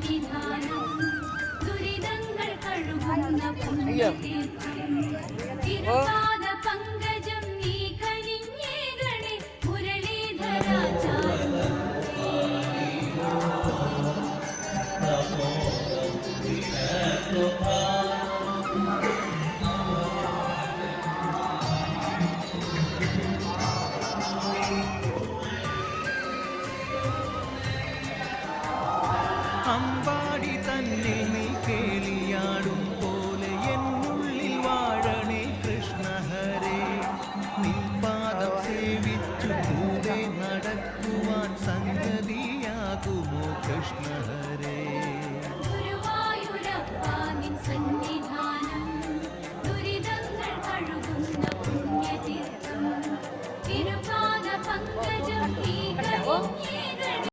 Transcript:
സന്നിധാനം ദുരിതങ്ങൾ കഴുകുന്ന പുണ്യതീർത്ഥം തിരുപാദ പങ്കജം നീ കനിഞ്ഞേകണേ മുരളീധരാചാര്യ അമ്പാടി തന്നിൽ നീ കേളിയാടും പോലെ എന്നുള്ളിൽ വാഴണേ കൃഷ്ണ ഹരേ നിൻപാദം സേവിച്ചു കൂടെ നടക്കുവാൻ സംഗതിയാകുമോ കൃഷ്ണ